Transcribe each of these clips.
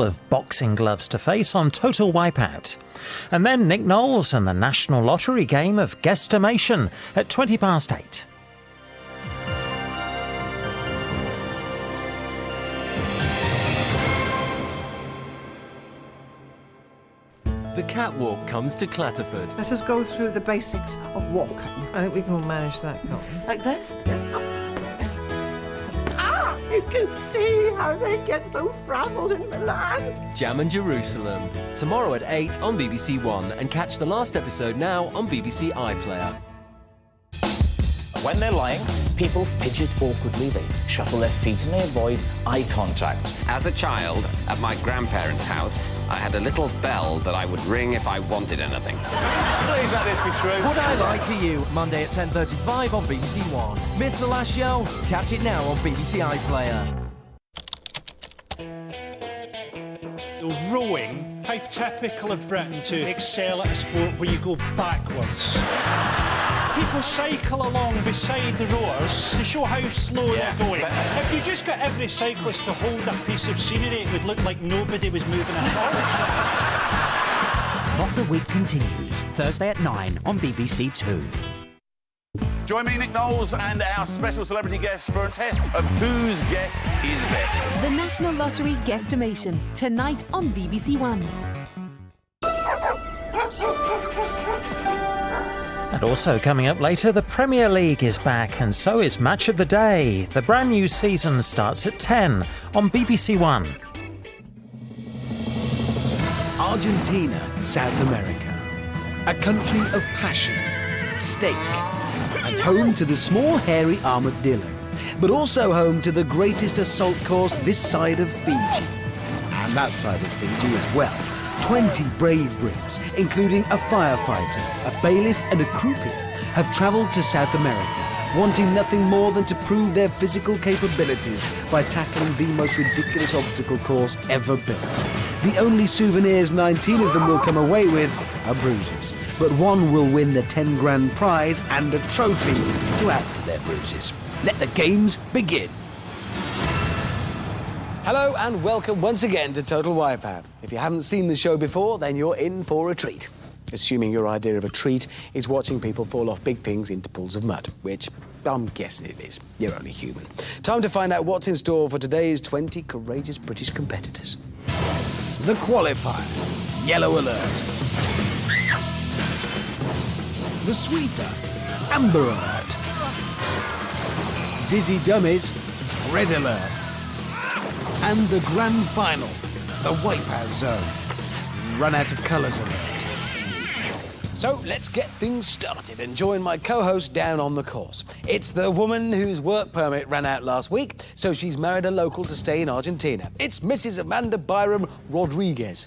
of boxing gloves to face on Total Wipeout. And then Nick Knowles and the National Lottery game of Guesstimation at 8:20. The catwalk comes to Clatterford. Let us go through the basics of walking. I think we can all manage that, can't we? Like this? Ah! You can see how they get so frazzled in Milan. Jam and Jerusalem. Tomorrow at 8 on BBC One, and catch the last episode now on BBC iPlayer. When they're lying, people fidget awkwardly, they shuffle their feet and they avoid eye contact. As a child, at my grandparents' house, I had a little bell that I would ring if I wanted anything. Please let this be true. Would I Lie to You? Monday at 10:35 on BBC One. Miss the last show? Catch it now on BBC iPlayer. Rowing, how typical of Britain to excel at a sport where you go backwards. People cycle along beside the rowers to show how slow they're going. If you just got every cyclist to hold a piece of scenery, it would look like nobody was moving at all. Mock the Week continues, Thursday at 9 on BBC Two. Join me, Nick Knowles, and our special celebrity guest for a test of whose guess is best. The National Lottery Guesstimation, tonight on BBC One. And also coming up later, the Premier League is back, and so is Match of the Day. The brand new season starts at 10 on BBC One. Argentina, South America. A country of passion, steak, and home to the small hairy armadillo, but also home to the greatest assault course this side of Fiji. And that side of Fiji as well. 20 brave Brits, including a firefighter, a bailiff and a croupier, have travelled to South America, wanting nothing more than to prove their physical capabilities by tackling the most ridiculous obstacle course ever built. The only souvenirs 19 of them will come away with are bruises, but one will win the 10 grand prize and a trophy to add to their bruises. Let the games begin. Hello and welcome once again to Total Wipeout. If you haven't seen the show before, then you're in for a treat. Assuming your idea of a treat is watching people fall off big things into pools of mud, which I'm guessing it is. You're only human. Time to find out what's in store for today's 20 courageous British competitors. The qualifier, yellow alert. The sweeper, amber alert. Dizzy dummies, red alert. And the grand final, the Wipeout zone. Run out of colours alert. So let's get things started and join my co-host down on the course. It's the woman whose work permit ran out last week, so she's married a local to stay in Argentina. It's Mrs. Amanda Byram Rodriguez.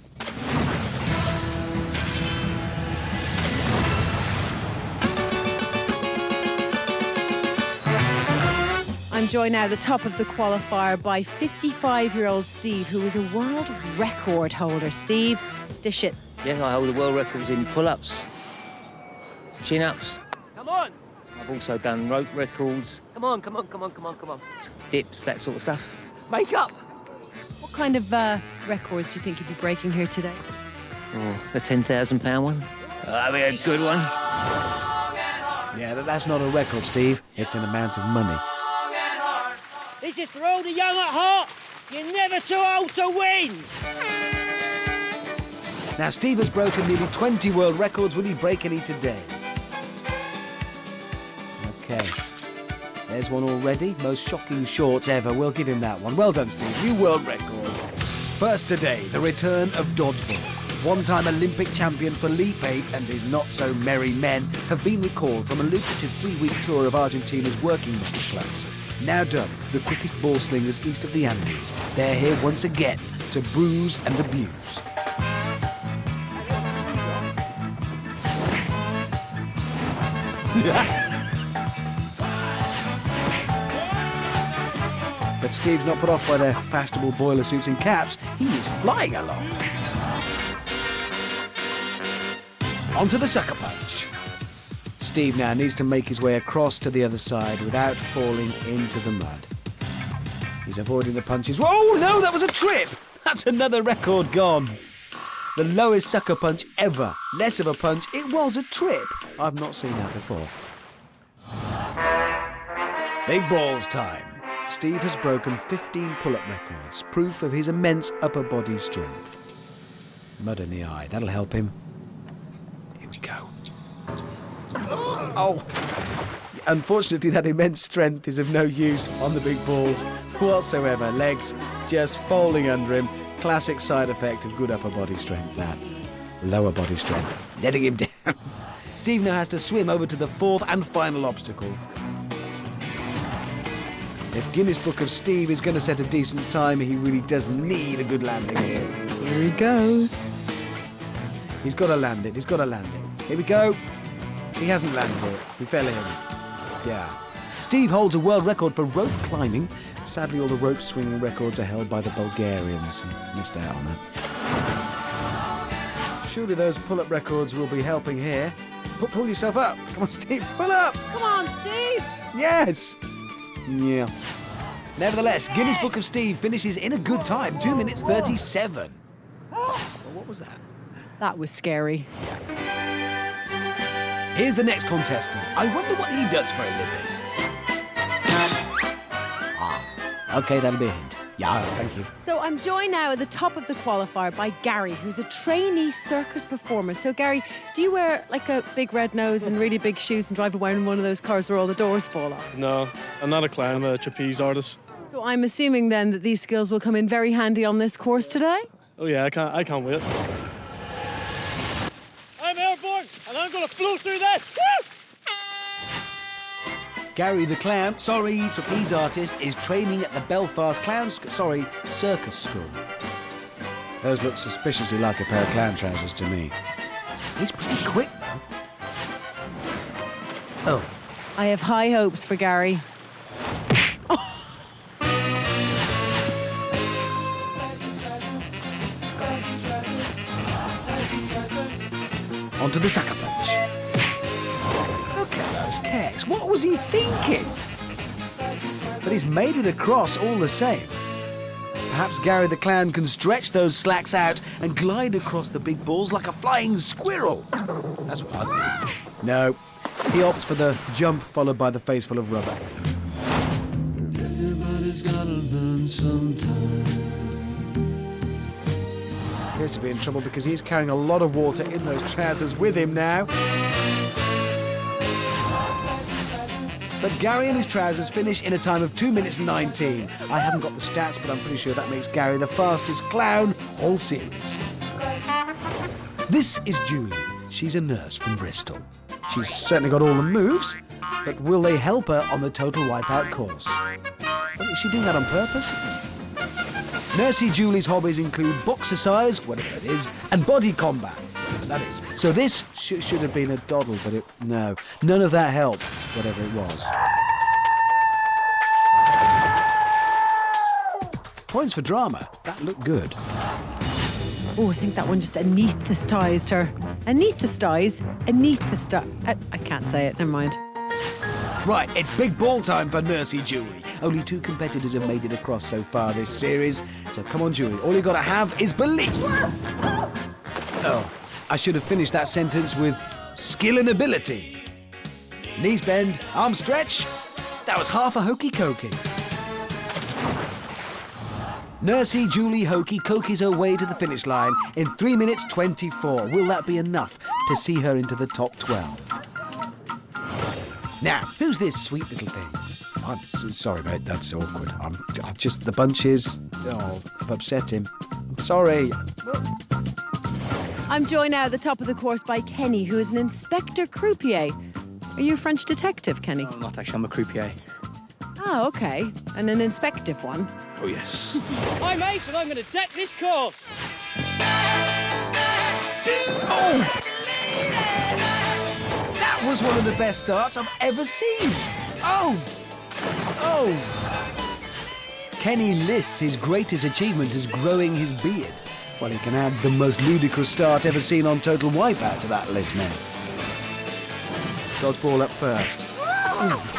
I'm joined now at the top of the qualifier by 55-year-old Steve, who is a world record holder. Steve, dish it. Yes, I hold the world records in pull-ups, chin-ups. Come on! I've also done rope records. Come on. Dips, that sort of stuff. Makeup! What kind of records do you think you'd be breaking here today? Oh, a £10,000 one. That'd be a good one. Yeah, that's not a record, Steve. It's an amount of money. This is for all the young at heart. You're never too old to win. Now, Steve has broken nearly 20 world records. Will he break any today? OK. There's one already. Most shocking shorts ever. We'll give him that one. Well done, Steve. New world record. First today, the return of dodgeball. One-time Olympic champion Felipe and his not-so-merry men have been recalled from a lucrative 3-week tour of Argentina's working men's clubs. Now dubbed the quickest ball slingers east of the Andes, they're here once again to bruise and abuse. But Steve's not put off by their fashionable boiler suits and caps. He is flying along. On to the sucker punch. Steve now needs to make his way across to the other side without falling into the mud. He's avoiding the punches. Oh, no, that was a trip! That's another record gone. The lowest sucker punch ever. Less of a punch, it was a trip. I've not seen that before. Big balls time. Steve has broken 15 pull-up records, proof of his immense upper body strength. Mud in the eye, that'll help him. Here we go. Oh! Unfortunately, that immense strength is of no use on the big balls whatsoever. Legs just folding under him. Classic side effect of good upper body strength, that. Lower body strength. Letting him down. Steve now has to swim over to the fourth and final obstacle. If Guinness Book of Steve is going to set a decent time, he really does need a good landing here. Here he goes. He's got to land it. He's got to land it. Here we go. He hasn't landed it. He fell in. Yeah. Steve holds a world record for rope climbing. Sadly, all the rope swinging records are held by the Bulgarians. Missed out on that. Surely those pull-up records will be helping here. Pull yourself up. Come on, Steve. Pull up. Come on, Steve. Yes. Yeah. Nevertheless, Guinness Book of Steve finishes in a good time. 2 minutes 37. Well, what was that? That was scary. Here's the next contestant. I wonder what he does for a living. Okay, that'll be a hint. Yeah, thank you. So I'm joined now at the top of the qualifier by Gary, who's a trainee circus performer. So Gary, do you wear like a big red nose and really big shoes and drive around in one of those cars where all the doors fall off? No, I'm not a clown, I'm a trapeze artist. So I'm assuming then that these skills will come in very handy on this course today? Oh yeah, I can't wait. I'm airborne and I'm gonna float through this! Woo! Gary the clown, trapeze artist, is training at the Belfast Circus School. Those look suspiciously like a pair of clown trousers to me. He's pretty quick, though. Oh. I have high hopes for Gary. Onto the sucker punch. Look at those kicks. What was he thinking? But he's made it across all the same. Perhaps Gary the Clown can stretch those slacks out and glide across the big balls like a flying squirrel. That's what I think. No, he opts for the jump followed by the face full of rubber. Everybody's gotta learn sometime. Appears to be in trouble because he's carrying a lot of water in those trousers with him now. But Gary and his trousers finish in a time of 2 minutes 19. I haven't got the stats, but I'm pretty sure that makes Gary the fastest clown all series. This is Julie. She's a nurse from Bristol. She's certainly got all the moves, but will they help her on the Total Wipeout course? Well, is she doing that on purpose? Nursey Julie's hobbies include boxercise, whatever it is, and body combat, whatever that is. So this should have been a doddle, but no. None of that helped, whatever it was. Points for drama. That looked good. Oh, I think that one just anaesthetised her. Anaesthetised? I can't say it, never mind. Right, it's big ball time for Nursey Julie. Only 2 competitors have made it across so far this series. So come on, Julie. All you got to have is belief. Oh, I should have finished that sentence with skill and ability. Knees bend, arm stretch. That was half a hokey cokey. Nursey Julie hokey cokies her way to the finish line in 3 minutes 24. Will that be enough to see her into the top 12? Now, who's this sweet little thing? I'm sorry, mate, that's awkward. I'm just the bunches. Oh, I've upset him. I'm sorry. I'm joined now at the top of the course by Kenny, who is an inspector croupier. Are you a French detective, Kenny? No, I'm not actually. I'm a croupier. Oh, okay. And an inspective one. Oh, yes. I'm Ace and I'm going to deck this course. Oh! That was one of the best starts I've ever seen. Oh! Kenny lists his greatest achievement as growing his beard. Well, he can add the most ludicrous start ever seen on Total Wipeout to that list now. Dodgeball up first.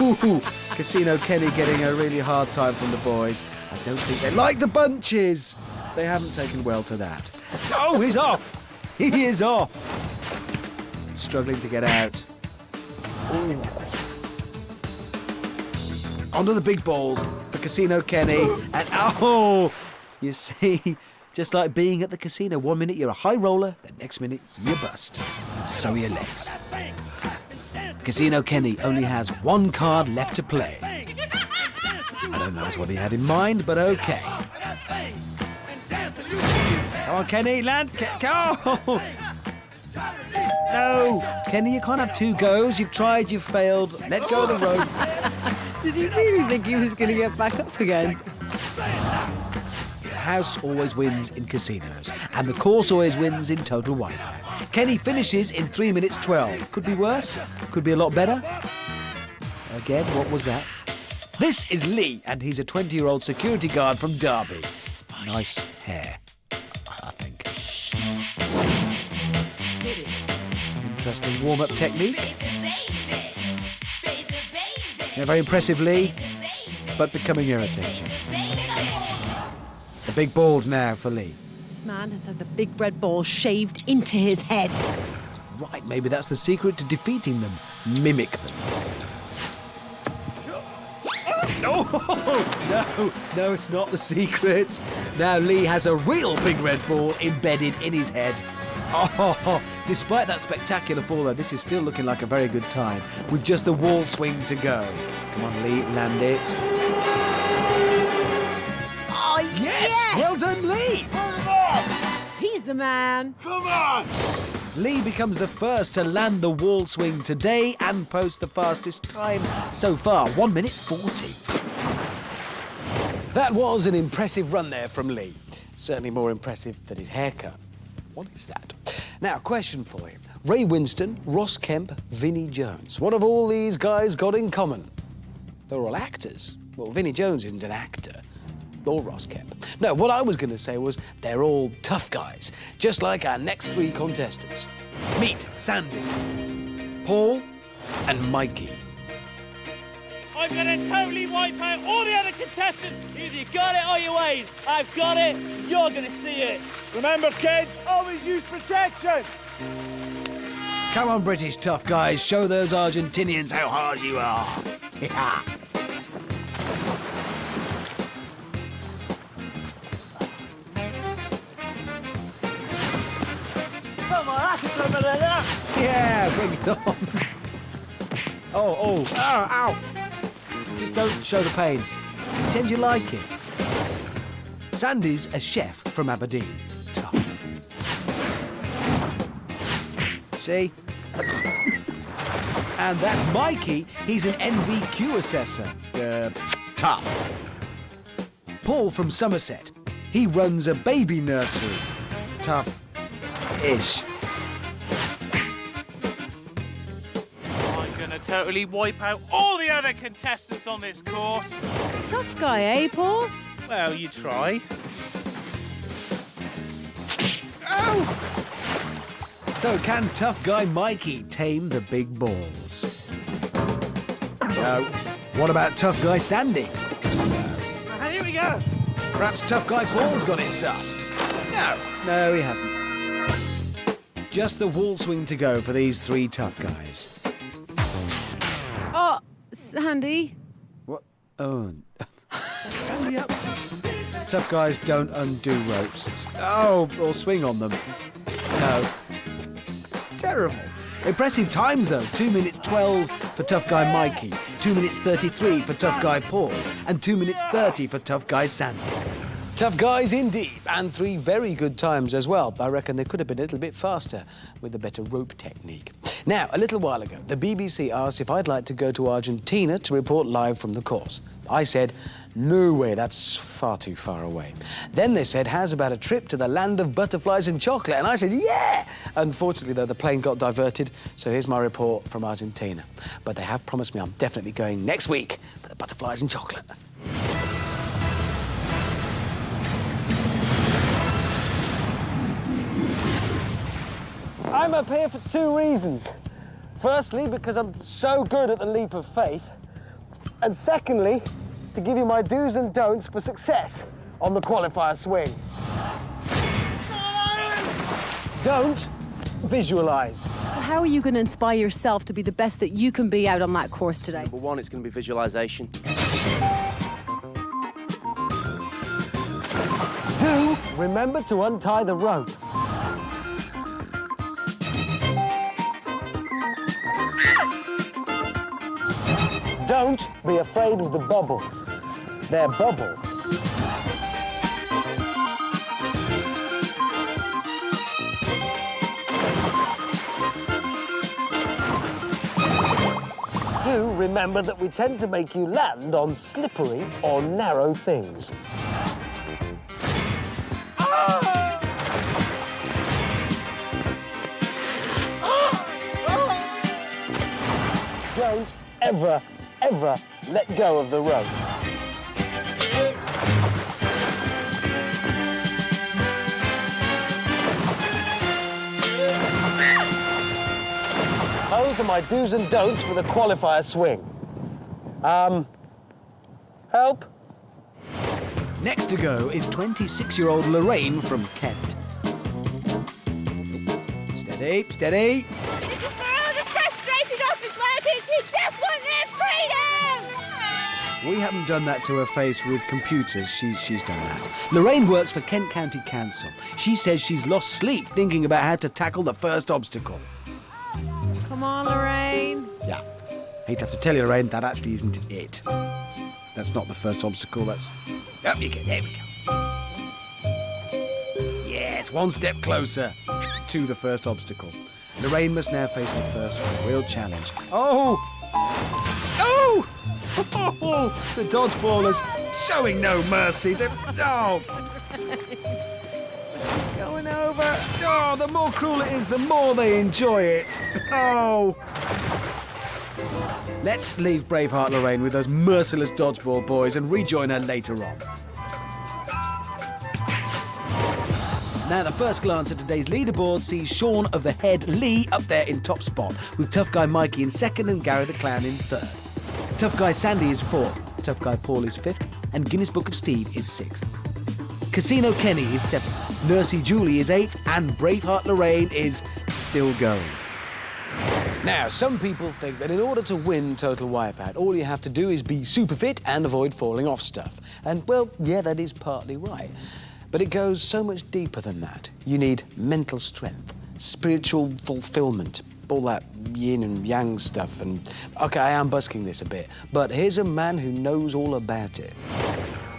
Ooh. Casino Kenny getting a really hard time from the boys. I don't think they like the bunches. they haven't taken well to that. Oh, he's off! He is off! Struggling to get out. Ooh. Onto the big balls for Casino Kenny. And oh, you see, just like being at the casino. 1 minute you're a high roller, the next minute you bust. And so are your legs. Casino Kenny only has one card left to play. I don't know what he had in mind, but okay. Come on, Kenny, land. Go! No, Kenny, you can't have two goes. You've tried, you've failed. Let go of the rope. Did he really think he was going to get back up again? The house always wins in casinos, and the course always wins in Total Wipeout. Kenny finishes in 3 minutes 12. Could be worse, could be a lot better. Again, what was that? This is Lee, and he's a 20-year-old security guard from Derby. Nice hair, I think. Interesting warm-up technique. Yeah, very impressive, Lee, but becoming irritating. The big balls now for Lee. This man has had the big red ball shaved into his head. Right, maybe that's the secret to defeating them. Mimic them. No, it's not the secret. Now Lee has a real big red ball embedded in his head. Oh, despite that spectacular fall, though, this is still looking like a very good time, with just the wall swing to go. Come on, Lee, land it. Oh, yes! Well done, Lee! He's the man. Come on! Lee becomes the first to land the wall swing today and post the fastest time so far, 1 minute 40. That was an impressive run there from Lee. Certainly more impressive than his haircut. What is that? Now, question for you. Ray Winston, Ross Kemp, Vinnie Jones. What have all these guys got in common? They're all actors. Well, Vinnie Jones isn't an actor. Or Ross Kemp. No, what I was going to say was they're all tough guys, just like our next three contestants. Meet Sandy, Paul, and Mikey. I'm going to totally wipe out all the other contestants. Either you got it or you ain't. I've got it. You're going to see it. Remember, kids, always use protection. Come on, British tough guys. Show those Argentinians how hard you are. Come on, that's a good one, Yeah, bring it on. Oh, ow. Just don't show the pain. Pretend you like it. Sandy's a chef from Aberdeen. Tough. See? And that's Mikey. He's an NVQ assessor. Tough. Paul from Somerset. He runs a baby nursery. Tough-ish. Totally wipe out all the other contestants on this course. Tough guy, eh, Paul? Well, you try. Oh! So can tough guy Mikey tame the big balls? No. What about tough guy Sandy? And here we go. Perhaps tough guy Paul's got it sussed. No, he hasn't. Just the wall swing to go for these three tough guys. Oh, Sandy. What? Oh. Sandy up. Tough guys don't undo ropes. Or swing on them. No. It's terrible. Impressive times, though. 2 minutes 12 for tough guy Mikey, 2 minutes 33 for tough guy Paul, and 2 minutes 30 for tough guy Sandy. Tough guys indeed, and three very good times as well. I reckon they could have been a little bit faster with a better rope technique. Now, a little while ago, the BBC asked if I'd like to go to Argentina to report live from the course. I said, no way, that's far too far away. Then they said, how's about a trip to the land of butterflies and chocolate? And I said, yeah! Unfortunately, though, the plane got diverted, so here's my report from Argentina. But they have promised me I'm definitely going next week for the butterflies and chocolate. I'm up here for two reasons. Firstly, because I'm so good at the leap of faith. And secondly, to give you my do's and don'ts for success on the qualifier swing. Don't visualise. So how are you going to inspire yourself to be the best that you can be out on that course today? Number one, it's going to be visualisation. Do remember to untie the rope. Don't be afraid of the bubbles. They're bubbles. Do remember that we tend to make you land on slippery or narrow things. Don't ever, ever let go of the rope. Those are my do's and don'ts for the qualifier swing. Help? Next to go is 26-year-old Lorraine from Kent. Steady, steady. We haven't done that to her face with computers. She's done that. Lorraine works for Kent County Council. She says she's lost sleep thinking about how to tackle the first obstacle. Come on, Lorraine. Yeah. Hate to have to tell you, Lorraine, that actually isn't it. That's not the first obstacle, that's... Up you go, there we go. Yes, one step closer to the first obstacle. Lorraine must now face her first real challenge. Oh! Oh! Oh! The dodgeballers showing no mercy. Oh! Going over. Oh, the more cruel it is, the more they enjoy it. Oh! Let's leave Braveheart Lorraine with those merciless dodgeball boys and rejoin her later on. Now, the first glance at today's leaderboard sees Sean of the Head Lee up there in top spot, with tough guy Mikey in second and Gary the Clown in third. Tough guy Sandy is fourth, tough guy Paul is fifth, and Guinness Book of Steve is sixth. Casino Kenny is seventh, Nursey Julie is eighth, and Braveheart Lorraine is still going. Now, some people think that in order to win Total Wipeout, all you have to do is be super fit and avoid falling off stuff. And, well, yeah, that is partly right. But it goes so much deeper than that. You need mental strength, spiritual fulfillment, all that yin and yang stuff. And, OK, I am busking this a bit, but here's a man who knows all about it.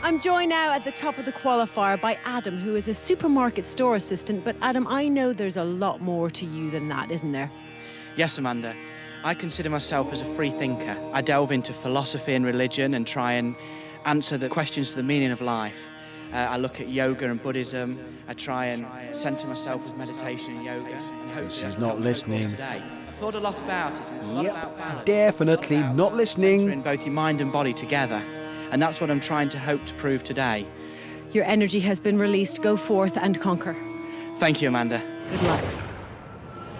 I'm joined now at the top of the qualifier by Adam, who is a supermarket store assistant. But, Adam, I know there's a lot more to you than that, isn't there? Yes, Amanda. I consider myself as a free thinker. I delve into philosophy and religion and try and answer the questions to the meaning of life. I look at yoga and Buddhism. I try and centre myself with meditation and yoga. And hope She's not listening. I've thought a lot about it. It's a lot about balance. Definitely not listening. Centering both your mind and body together. And that's what I'm trying to hope to prove today. Your energy has been released. Go forth and conquer. Thank you, Amanda. Good luck.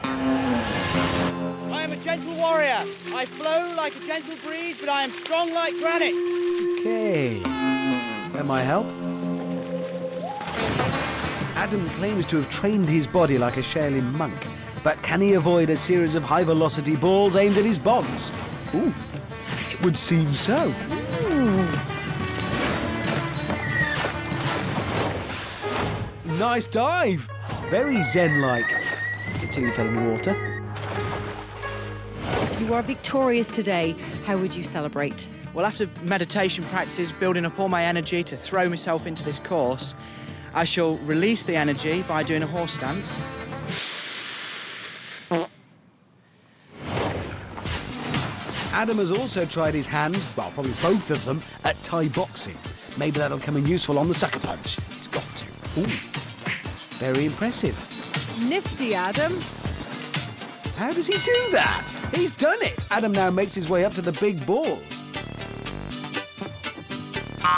I am a gentle warrior. I flow like a gentle breeze, but I am strong like granite. OK. Am I help? Adam claims to have trained his body like a Shaolin monk, but can he avoid a series of high-velocity balls aimed at his bonds? Ooh, it would seem so. Nice dive. Very zen-like. Until you fell in the water. If you are victorious today, how would you celebrate? Well, after meditation practices, building up all my energy to throw myself into this course, I shall release the energy by doing a horse stance. Adam has also tried his hands, well, probably both of them, at Thai boxing. Maybe that'll come in useful on the sucker punch. It's got to. Ooh, very impressive. Nifty, Adam. How does he do that? He's done it. Adam now makes his way up to the big balls.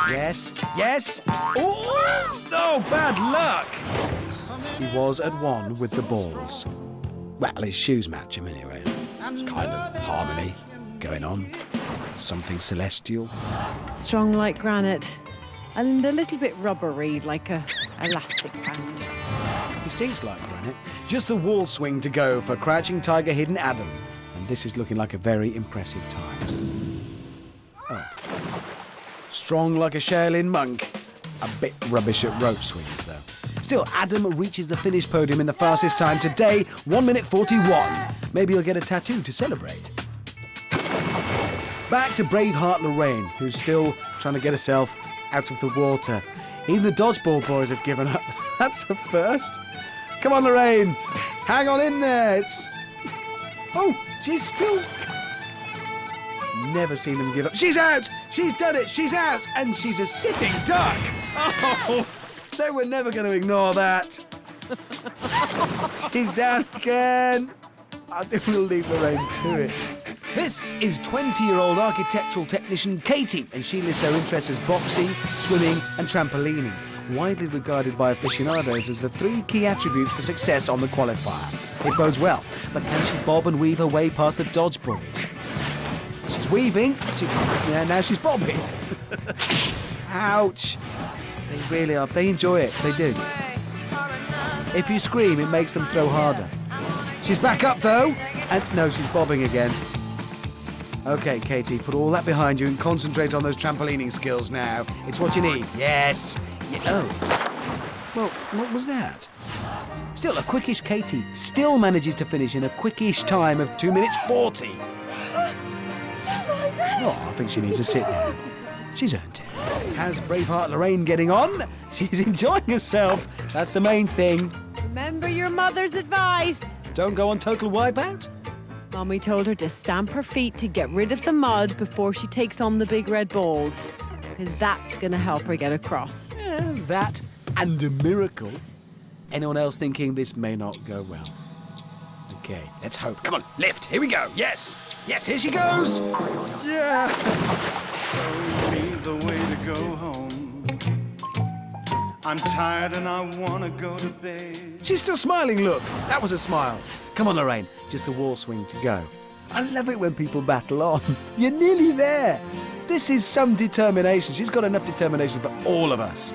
Yes, yes. Oh, bad luck. He was at one with the balls. Well, his shoes match him anyway. It's kind of harmony going on. Something celestial. Strong like granite. And a little bit rubbery, like a elastic band. She sinks like granite. Just the wall swing to go for Crouching Tiger, Hidden Adam. And this is looking like a very impressive time. Oh. Strong like a Shaolin monk. A bit rubbish at rope swings, though. Still, Adam reaches the finish podium in the fastest time today, 1 minute 41. Maybe he'll get a tattoo to celebrate. Back to Braveheart Lorraine, who's still trying to get herself out of the water. Even the dodgeball boys have given up. That's the first. Come on, Lorraine. Hang on in there. It's... Oh, she's still... Never seen them give up. She's out! She's done it! She's out! And she's a sitting duck! Oh, they were never going to ignore that. She's down again. I think we'll leave Lorraine to it. This is 20-year-old architectural technician Katie, and she lists her interests as boxing, swimming and trampolining, widely regarded by aficionados as the 3 key attributes for success on the qualifier. It bodes well, but can she bob and weave her way past the dodgeballs? She's weaving, now she's bobbing. Ouch. They really are, they enjoy it, they do. If you scream, it makes them throw harder. She's back up though, and no, she's bobbing again. OK, Katie, put all that behind you and concentrate on those trampolining skills now. It's what you need. Yes. Oh. Well, what was that? Still, a quickish Katie still manages to finish in a quickish time of 2 minutes 40. Oh, I think she needs a sit down. She's earned it. How's Braveheart Lorraine getting on? She's enjoying herself. That's the main thing. Remember your mother's advice. Don't go on total wipeout. Mummy told her to stamp her feet to get rid of the mud before she takes on the big red balls. Because that's going to help her get across. Yeah, that and a miracle. Anyone else thinking this may not go well? Okay, let's hope. Come on, lift. Here we go. Yes. Yes, here she goes. Yeah. Show me the way to go home. I'm tired and I want to go to bed. She's still smiling, look. That was a smile. Come on, Lorraine. Just the wall swing to go. I love it when people battle on. You're nearly there. This is some determination. She's got enough determination for all of us.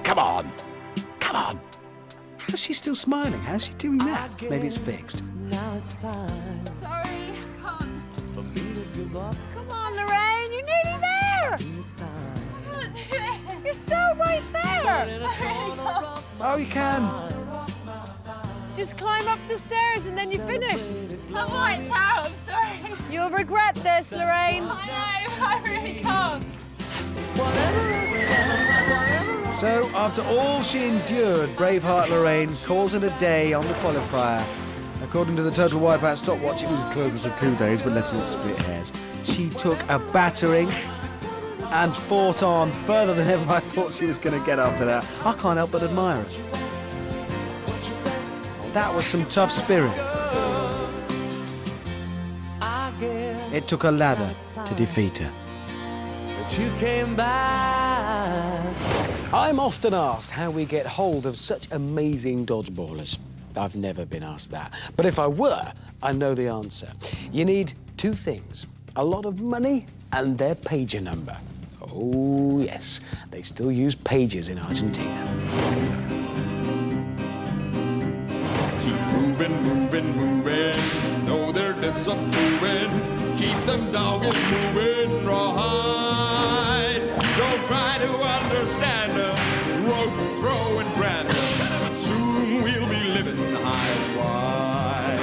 Come on. Come on. How's she still smiling? How's she doing that? Maybe it's fixed. Now it's time. Sorry, I can't. For me to give up. Come on, Lorraine, you're nearly there. It's time. You're so right there. Oh, you can. Just climb up the stairs and then you're finished. I'm wiped out, I'm sorry. You'll regret this, Lorraine. No, I really can't. So, after all she endured, Braveheart Lorraine calls it a day on the qualifier. According to the Total Wipeout stopwatch, it was closer to 2 days, but let's not split hairs. She took a battering and fought on further than ever I thought she was going to get after that. I can't help but admire her. That was some tough spirit. It took a ladder to defeat her. But you came back. I'm often asked how we get hold of such amazing dodgeballers. I've never been asked that. But if I were, I know the answer. You need 2 things. A lot of money and their pager number. Oh, yes. They still use pagers in Argentina. Moving, moving, moving. No, they're disapproving. Keep them dogged moving right. Don't try to understand them. Rope, throw, and brand them. Soon we'll be living high and wide.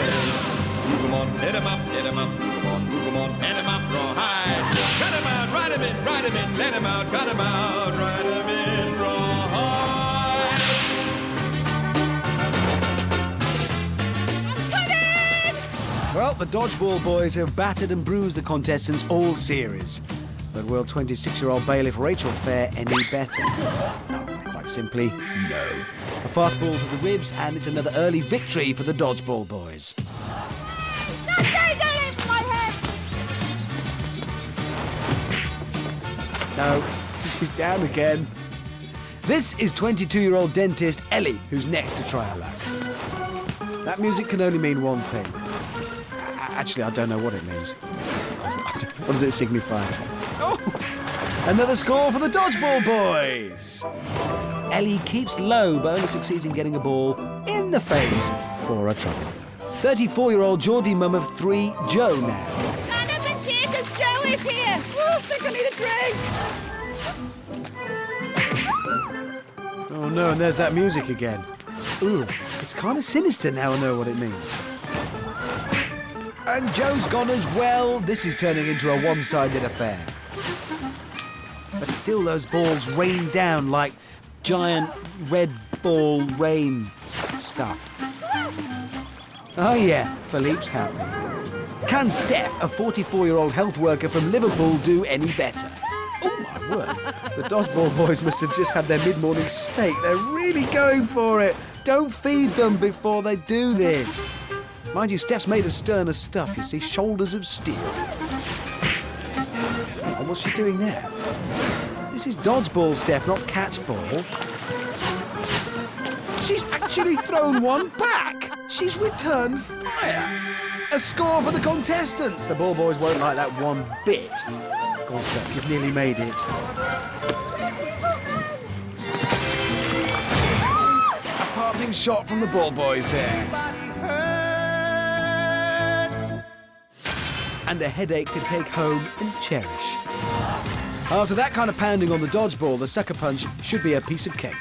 Move 'em on, hit 'em up, hit 'em up. Move 'em on, hit 'em up, rawhide. Cut 'em out, ride 'em in, let 'em out, cut 'em out, ride 'em in, rawhide. Well, the Dodgeball Boys have battered and bruised the contestants all series. But will 26-year-old bailiff Rachel fare any better? No, quite simply, no. A fastball to the ribs, and it's another early victory for the Dodgeball Boys. No, she's down again. This is 22-year-old dentist Ellie, who's next to try her luck. That music can only mean one thing. Actually, I don't know what it means. What does it signify? Oh! Another score for the Dodgeball Boys! Ellie keeps low, but only succeeds in getting a ball in the face for a trouble. 34-year-old Geordie mum of 3, Jo now. Stand up and cheer, because Joe is here. Oh, I think I need a drink. Oh no, and there's that music again. Ooh, it's kind of sinister now I know what it means. And Joe's gone as well. This is turning into a one-sided affair. But still those balls rain down like giant red ball rain stuff. Oh yeah, Philippe's happy. Can Steph, a 44-year-old health worker from Liverpool, do any better? Oh my word, the dodgeball boys must have just had their mid-morning steak. They're really going for it. Don't feed them before they do this. Mind you, Steph's made of sterner stuff, you see, shoulders of steel. Oh, what's she doing there? This is dodgeball, Steph, not catchball. She's actually thrown one back. She's returned fire. A score for the contestants. The ball boys won't like that one bit. Go on, Steph, you've nearly made it. A parting shot from the ball boys there. And a headache to take home and cherish. After that kind of pounding on the dodgeball, the sucker punch should be a piece of cake.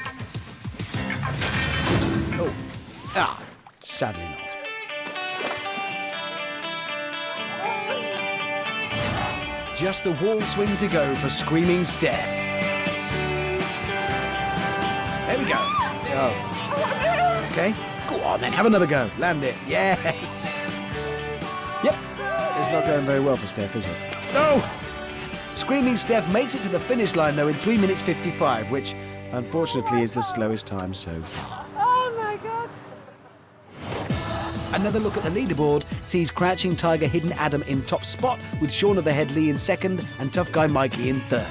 Oh, sadly not. Just the wall swing to go for screaming Steph. There we go. Oh. Okay, go on then, have another go. Land it. Yes. Yep. It's not going very well for Steph, is it? No! Screaming Steph makes it to the finish line, though, in 3 minutes 55, which, unfortunately, is the slowest time so far. Oh, my God. Another look at the leaderboard sees Crouching Tiger Hidden Adam in top spot, with Shaun of the Head Lee in second and Tough Guy Mikey in third.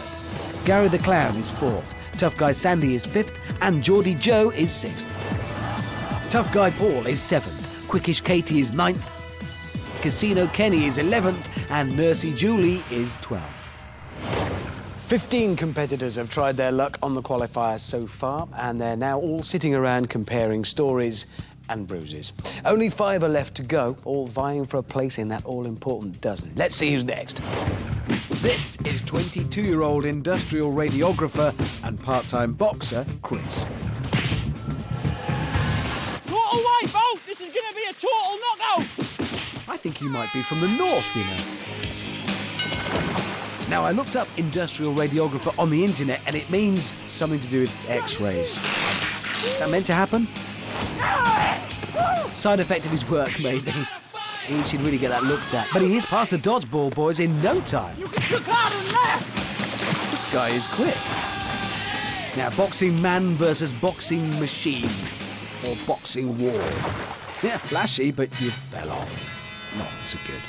Gary the Clown is fourth, Tough Guy Sandy is fifth, and Geordie Joe is sixth. Tough Guy Paul is seventh, Quickish Katie is ninth, Casino Kenny is 11th, and Nursey Julie is 12th. 15 competitors have tried their luck on the qualifiers so far, and they're now all sitting around comparing stories and bruises. Only 5 are left to go, all vying for a place in that all-important dozen. Let's see who's next. This is 22-year-old industrial radiographer and part-time boxer, Chris. Total wipeout! This is going to be a total knockout! I think he might be from the north, you know. Now, I looked up industrial radiographer on the internet, and it means something to do with X-rays. Is that meant to happen? Side effect of his work, maybe. He should really get that looked at. But he is past the dodgeball boys in no time. You can look harder than that! This guy is quick. Now, boxing man versus boxing machine. Or boxing wall. Yeah, flashy, but you fell off. Not so good.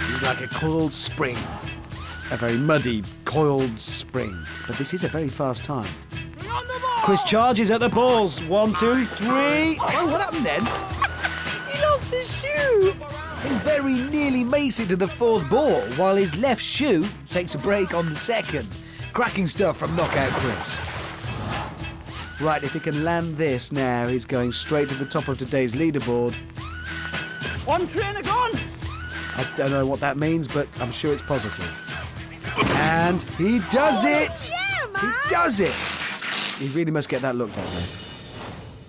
He's like a coiled spring. A very muddy, coiled spring. But this is a very fast time. Chris charges at the balls. 1, 2, 3. Oh, what happened then? He lost his shoe. He very nearly makes it to the fourth ball, while his left shoe takes a break on the second. Cracking stuff from Knockout Chris. Right, if he can land this now, he's going straight to the top of today's leaderboard. 1 trainer gone! I don't know what that means, but I'm sure it's positive. And he does it! Yeah, man. He does it! He really must get that looked at, though.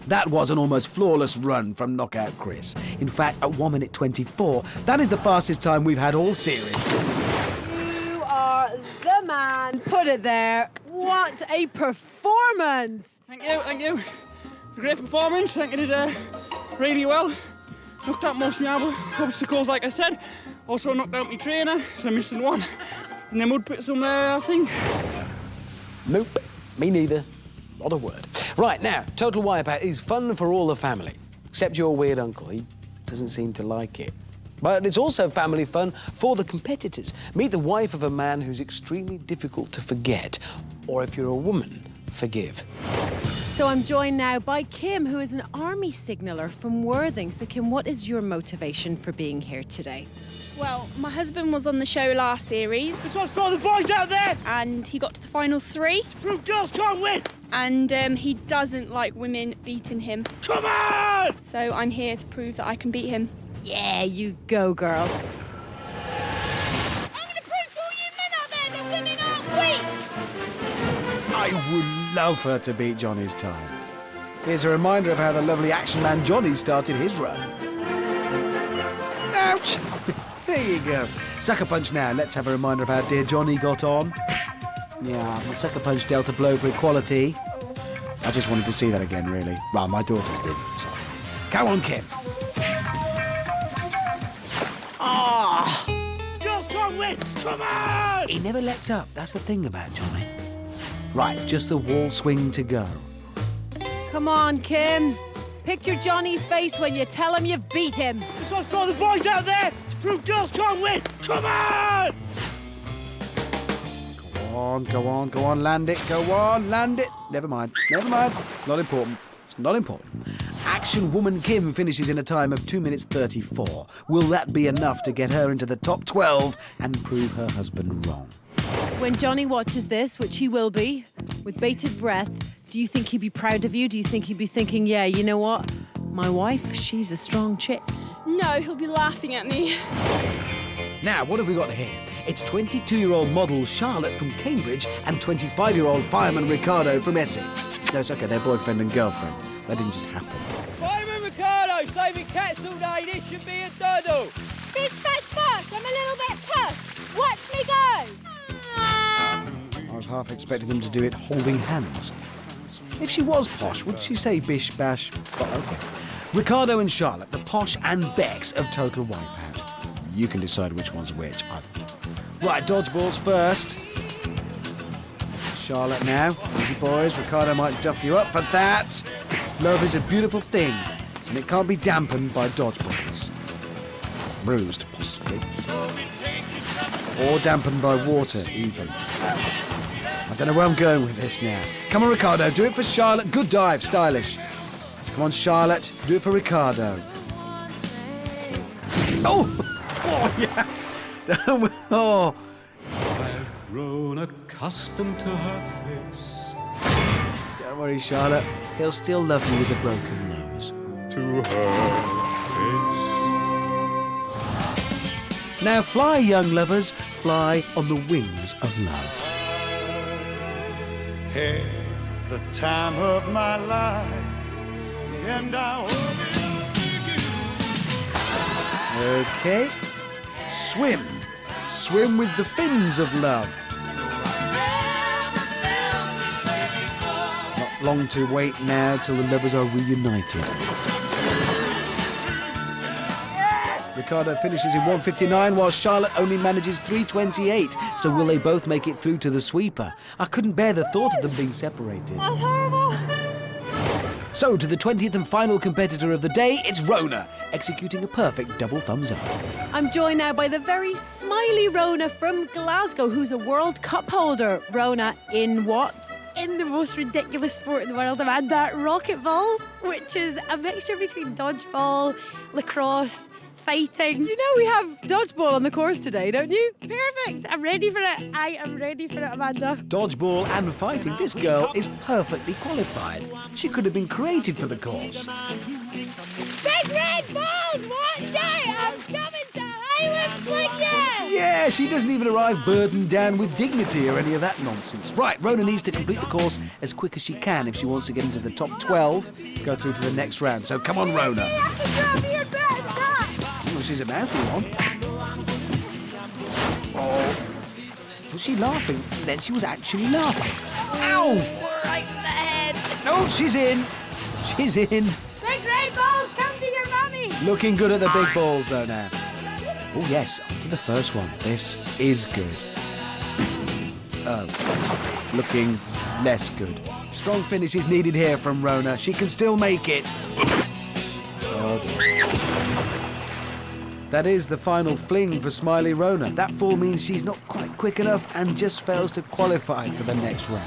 That was an almost flawless run from Knockout Chris. In fact, at 1 minute 24, that is the fastest time we've had all series. You are the man. Put it there. What a performance! Thank you, thank you. Great performance. I think I did really well. Knocked out most of my obstacles, like I said. Also knocked out my trainer, so I'm missing one. And then mud pits on there, I think. Nope, me neither. Not a word. Right, now, Total Wipeout is fun for all the family. Except your weird uncle. He doesn't seem to like it. But it's also family fun for the competitors. Meet the wife of a man who's extremely difficult to forget. Or if you're a woman, forgive. So I'm joined now by Kim, who is an army signaller from Worthing. So Kim, what is your motivation for being here today? Well, my husband was on the show last series. This one's for the boys out there! And he got to the final 3. To prove girls can't win! and he doesn't like women beating him. Come on! So I'm here to prove that I can beat him. Yeah, you go, girl. I would love her to beat Johnny's time. Here's a reminder of how the lovely action man Johnny started his run. Ouch! There you go. Sucker punch now. Let's have a reminder of how dear Johnny got on. Yeah, the sucker punch dealt a blow for equality. I just wanted to see that again, really. Well, my daughters did. So. Come on, Kim. Ah! Girls can't win! Come on! He never lets up. That's the thing about Johnny. Right, just the wall swing to go. Come on, Kim. Picture Johnny's face when you tell him you've beat him. This one's for the boys out there to prove girls can't win! Come on! Go on, land it, go on, land it. Never mind, it's not important. It's not important. Action woman Kim finishes in a time of 2 minutes 34. Will that be enough to get her into the top 12 and prove her husband wrong? When Johnny watches this, which he will be, with bated breath, do you think he'd be proud of you? Do you think he'd be thinking, yeah, you know what? My wife, she's a strong chick. No, he'll be laughing at me. Now, what have we got here? It's 22-year-old model Charlotte from Cambridge and 25-year-old fireman Ricardo from Essex. No, it's okay, they're boyfriend and girlfriend. That didn't just happen. Fireman Ricardo, saving cats all day. This should be a doddle. Bish, bash, bosh. I'm a little bit pushed. Watch me go. I was half expecting them to do it holding hands. If she was posh, would she say bish, bash? But okay. Ricardo and Charlotte, the posh and Becks of Total Wipeout. You can decide which one's which. Right, dodgeballs first. Charlotte now. Easy, boys. Ricardo might duff you up for that. Love is a beautiful thing, and it can't be dampened by dodgeballs. Bruised, possibly. Or dampened by water, even. I don't know where I'm going with this now. Come on, Ricardo, do it for Charlotte. Good dive, stylish. Come on, Charlotte, do it for Ricardo. Oh! Oh, yeah! Oh! I've grown accustomed to her face. Don't worry, Charlotte. He'll still love you with a broken nose. To her face. Now fly, young lovers. Fly on the wings of love. Hey, the time of my life, and I Okay. Swim. Swim with the fins of love. Not long to wait now till the lovers are reunited. Ricardo finishes in 1:59 while Charlotte only manages 3:28. So will they both make it through to the sweeper? I couldn't bear the thought of them being separated. That's horrible. So to the 20th and final competitor of the day, it's Rona, executing a perfect double thumbs up. I'm joined now by the very smiley Rona from Glasgow, who's a World Cup holder. Rona, in what? In the most ridiculous sport in the world, Amanda, racquetball, which is a mixture between dodgeball, lacrosse, fighting. You know we have dodgeball on the course today, don't you? Perfect. I'm ready for it. I am ready for it, Amanda. Dodgeball and fighting. This girl is perfectly qualified. She could have been created for the course. Big red balls, watch out! I'm coming to Highland flick you! Yeah, she doesn't even arrive burdened down with dignity or any of that nonsense. Right, Rona needs to complete the course as quick as she can if she wants to get into the top 12, go through to the next round. So come on, Rona. Well, she's a mouthy one. Oh. Was she laughing? Then she was actually laughing. Ow! Right in the head. No, she's in. She's in. Big red balls, come to your mummy. Looking good at the big balls, though, now. Oh, yes, on to the first one. This is good. Oh, looking less good. Strong finish is needed here from Rona. She can still make it. Oh. That is the final fling for Smiley Rona. That fall means she's not quite quick enough and just fails to qualify for the next round.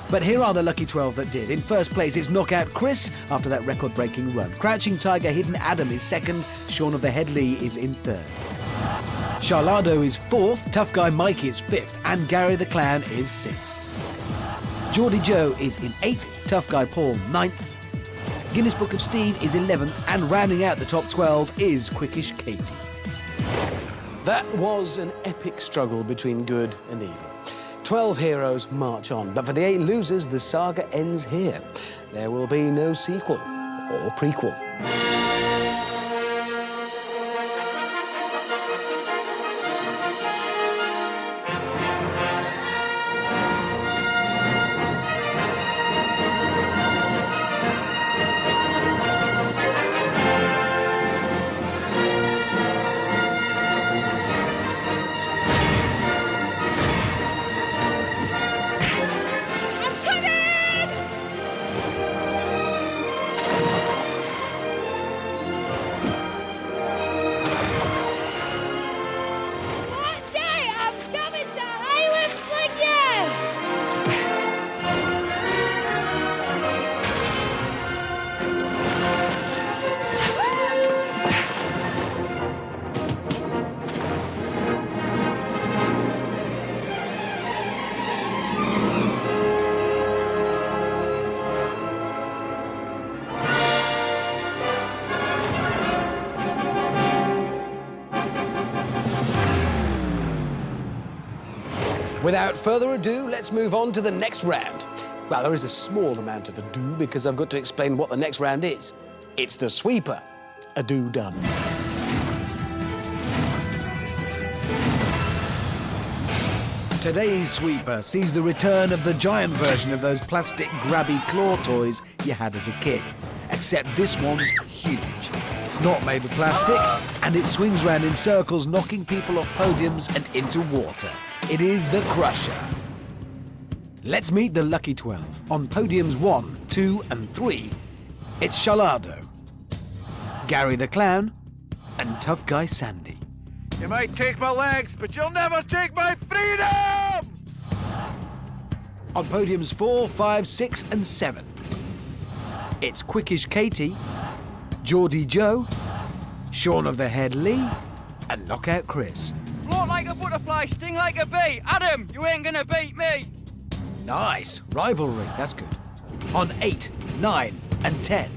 But here are the lucky 12 that did. In first place, it's Knockout Chris after that record-breaking run. Crouching Tiger Hidden Adam is second. Shaun of the Headley is in third. Charlado is fourth. Tough Guy Mike is fifth. And Gary the Clown is sixth. Geordie Joe is in 8th, Tough Guy Paul 9th. Guinness Book of Steve is 11th, and rounding out the top 12 is Quickish Katie. That was an epic struggle between good and evil. 12 heroes march on, but for the 8 losers, the saga ends here. There will be no sequel or prequel. Without further ado, let's move on to the next round. Well, there is a small amount of ado because I've got to explain what the next round is. It's the sweeper. Ado done. Today's sweeper sees the return of the giant version of those plastic grabby claw toys you had as a kid. Except this one's huge. It's not made of plastic, and it swings round in circles, knocking people off podiums and into water. It is the Crusher. Let's meet the Lucky 12. On podiums 1, 2 and 3, it's Shalado, Gary the Clown and Tough Guy Sandy. You might take my legs, but you'll never take my freedom! On podiums 4, 5, 6 and 7, it's Quickish Katie, Geordie Joe, Shaun of the Head Lee and Knockout Chris. Float like a butterfly, sting like a bee. Adam, you ain't gonna beat me. Nice. Rivalry. That's good. On 8, 9 and 10,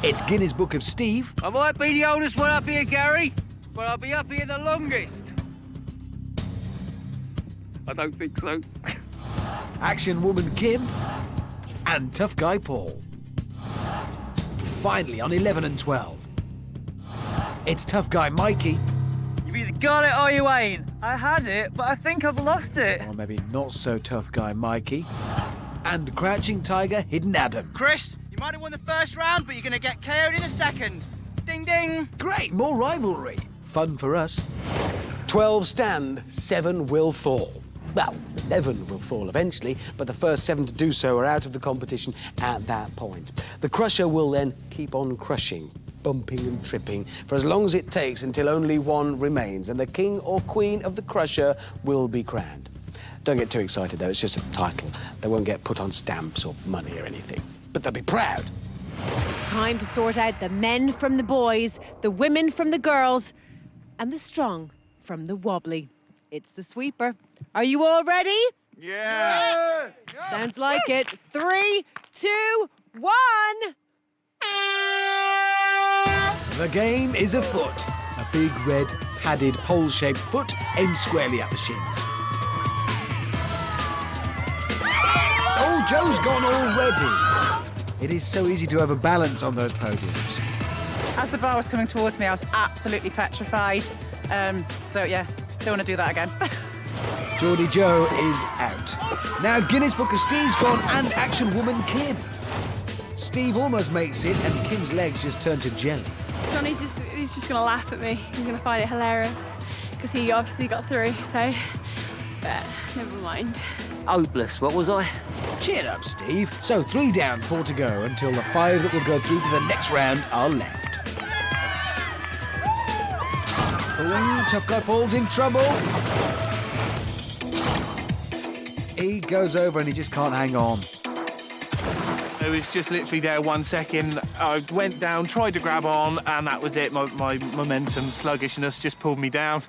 it's Guinness Book of Steve. I might be the oldest one up here, Gary, but I'll be up here the longest. I don't think so. Action Woman Kim and Tough Guy Paul. Finally, on 11 and 12, it's Tough Guy Mikey. You've either got it or you ain't. I had it, but I think I've lost it. Or maybe not so Tough Guy Mikey. And Crouching Tiger Hidden Adam. Chris, you might have won the first round, but you're going to get KO'd in the second. Ding, ding. Great, more rivalry. Fun for us. 12 stand, 7 will fall. Well, 11 will fall eventually, but the first 7 to do so are out of the competition at that point. The Crusher will then keep on crushing, bumping and tripping for as long as it takes until only one remains, and the king or queen of the Crusher will be crowned. Don't get too excited, though. It's just a title. They won't get put on stamps or money or anything, but they'll be proud. Time to sort out the men from the boys, the women from the girls, and the strong from the wobbly. It's the sweeper. Are you all ready? Yeah! Sounds like it. 3, 2, 1. The game is afoot. A big red padded pole-shaped foot aimed squarely at the shins. Oh, Joe's gone already. It is so easy to overbalance on those podiums. As the bar was coming towards me, I was absolutely petrified. So yeah, don't want to do that again. Geordie Joe is out. Now Guinness Book of Steve's gone and Action Woman Kim. Steve almost makes it and Kim's legs just turn to jelly. Johnny's just going to laugh at me. He's going to find it hilarious because he obviously got through, so... But never mind. Hopeless, what was I? Cheer up, Steve. So 3 down, 4 to go until the 5 that will go through to the next round are left. Oh, Tough Guy Paul's in trouble. He goes over and he just can't hang on. It was just literally there 1 second. I went down, tried to grab on, and that was it. My momentum sluggishness just pulled me down.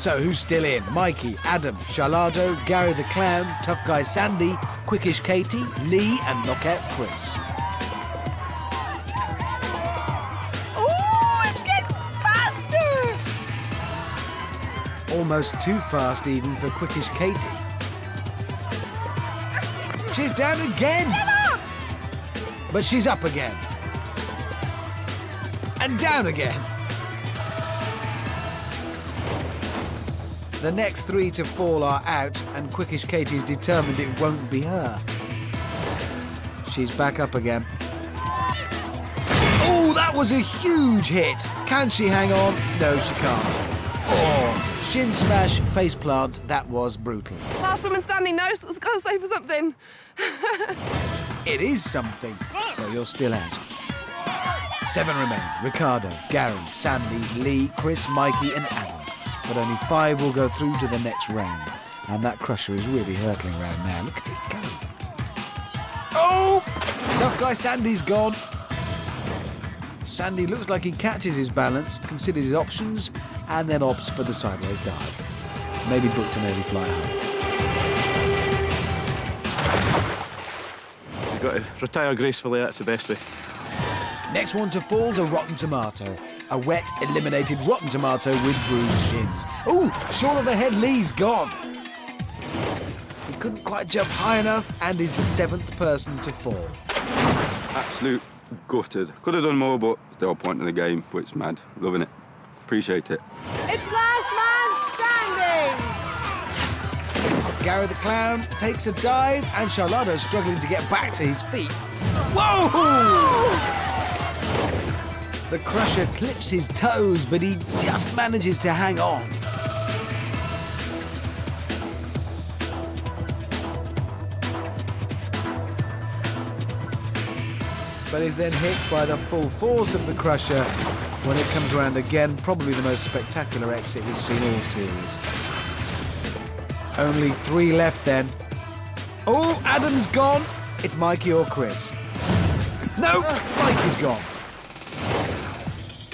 So who's still in? Mikey, Adam, Charlado, Gary the Clown, Tough Guy Sandy, Quickish Katie, Lee and Knockout Chris. Oh, it's getting faster! Almost too fast even for Quickish Katie. She's down again! But she's up again. And down again. The next 3 to fall are out, and Quickish Katie's determined it won't be her. She's back up again. Oh, that was a huge hit! Can she hang on? No, she can't. Oh, shin smash, face plant, that was brutal. Last woman standing, no, so it's got to say for something. It is something, though you're still out. 7 remain. Ricardo, Gary, Sandy, Lee, Chris, Mikey and Adam. But only 5 will go through to the next round. And that crusher is really hurtling round now. Look at it go. Oh! Tough Guy Sandy's gone. Sandy looks like he catches his balance, considers his options, and then opts for the sideways dive. Maybe booked an early flight home. You've got to retire gracefully, that's the best way. Next one to fall's a rotten tomato. A wet, eliminated rotten tomato with bruised shins. Ooh, short of the head, Lee's gone. He couldn't quite jump high enough and is the 7th person to fall. Absolute gutted. Could have done more, but still a point in the game, but it's mad. Loving it. Appreciate it. It's last man standing! Gary the Clown takes a dive and Charlado's struggling to get back to his feet. Whoa! The crusher clips his toes, but he just manages to hang on. But is then hit by the full force of the crusher when it comes around again, probably the most spectacular exit we've seen all series. Only 3 left then. Oh, Adam's gone. It's Mikey or Chris. No, Mikey's gone.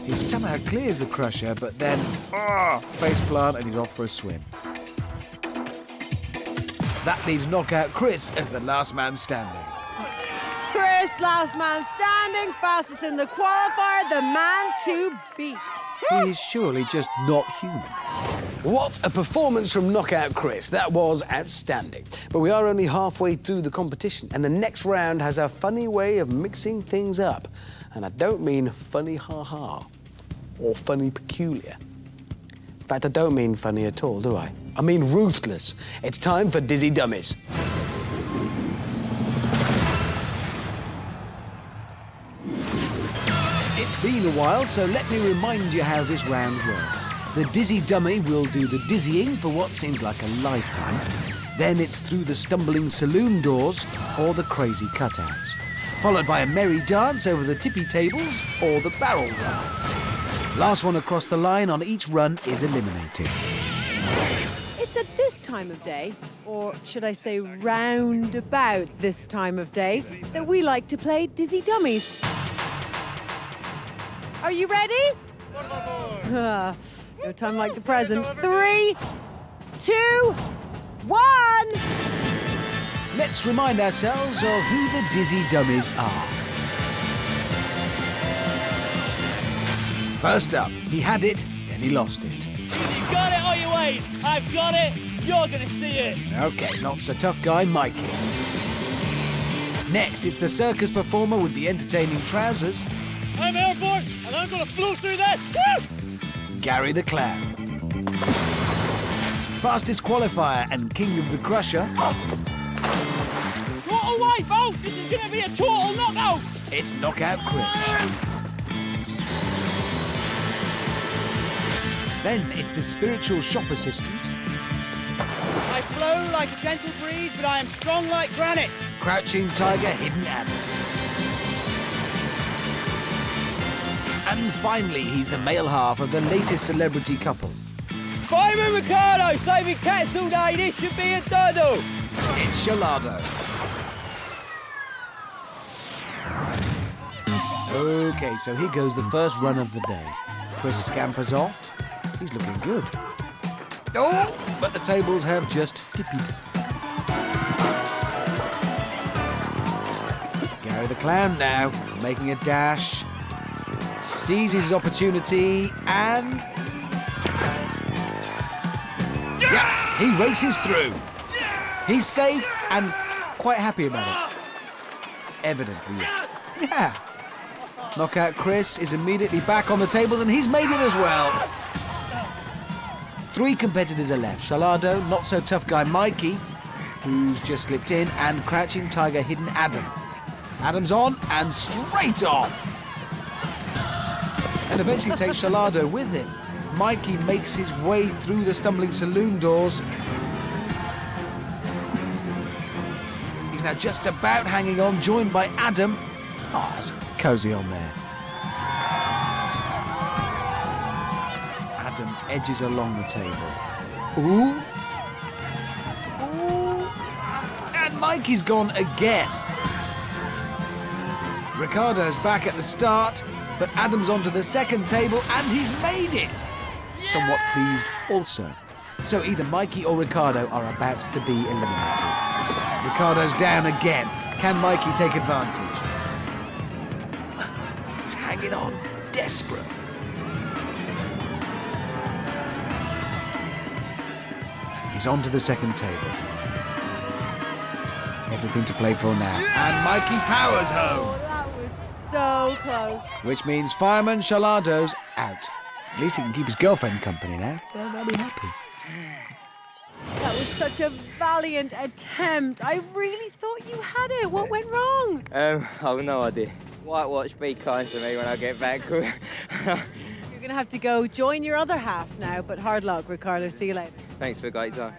He somehow clears the crusher, but then face plant and he's off for a swim. That leaves Knockout Chris as the last man standing. Chris, last man standing, fastest in the qualifier, the man to beat. He is surely just not human. What a performance from Knockout Chris. That was outstanding. But we are only halfway through the competition, and the next round has a funny way of mixing things up. And I don't mean funny ha-ha or funny peculiar. In fact, I don't mean funny at all, do I? I mean ruthless. It's time for Dizzy Dummies. It's been a while, so let me remind you how this round works. The Dizzy Dummy will do the dizzying for what seems like a lifetime. Then it's through the stumbling saloon doors or the crazy cutouts, followed by a merry dance over the tippy tables or the barrel run. Last one across the line on each run is eliminated. It's at this time of day, or should I say round about this time of day, that we like to play Dizzy Dummies. Are you ready? No time like the present. 3, 2, 1. Let's remind ourselves of who the Dizzy Dummies are. First up, he had it, then he lost it. You got it or you ain't. I've got it. You're going to see it. Okay, not so tough guy, Mikey. Next, it's the circus performer with the entertaining trousers. I'm airborne, and I'm going to float through this. Woo! Gary the Clown. Fastest qualifier and king of the crusher. Total wipeout! This is going to be a total knockout! It's Knockout Chris. Then it's the spiritual shop assistant. I flow like a gentle breeze, but I am strong like granite. Crouching Tiger, Hidden Adam. And finally, he's the male half of the latest celebrity couple. Five and Ricardo saving cats all day. This should be a dodo. It's Charlado. Okay, so here goes the first run of the day. Chris scampers off. He's looking good. Oh, but the tables have just tippied. Gary the Clown now, making a dash. Seizes his opportunity and... Yeah, he races through. He's safe and quite happy about it. Evidently, yeah. Knockout Chris is immediately back on the tables and he's made it as well. 3 competitors are left. Shalado, Not So Tough Guy Mikey, who's just slipped in, and Crouching Tiger Hidden Adam. Adam's on and straight off. And eventually takes Shalado with him. Mikey makes his way through the stumbling saloon doors. He's now just about hanging on, joined by Adam. Oh, that's cosy on there. Adam edges along the table. Ooh. Ooh. And Mikey's gone again. Ricardo's back at the start, but Adam's onto the second table and he's made it. Somewhat pleased also. So either Mikey or Ricardo are about to be eliminated. Ricardo's down again. Can Mikey take advantage? He's hanging on, desperate. He's on to the second table. Everything to play for now. And Mikey powers home. Oh, that was so close. Which means Fireman Shalado's out. At least he can keep his girlfriend company now. They'll be happy. That was such a valiant attempt. I really thought you had it. What went wrong? I've no idea. White Watch, be kind to me when I get back. You're going to have to go join your other half now, but hard luck, Ricardo. See you later. Thanks for a great time.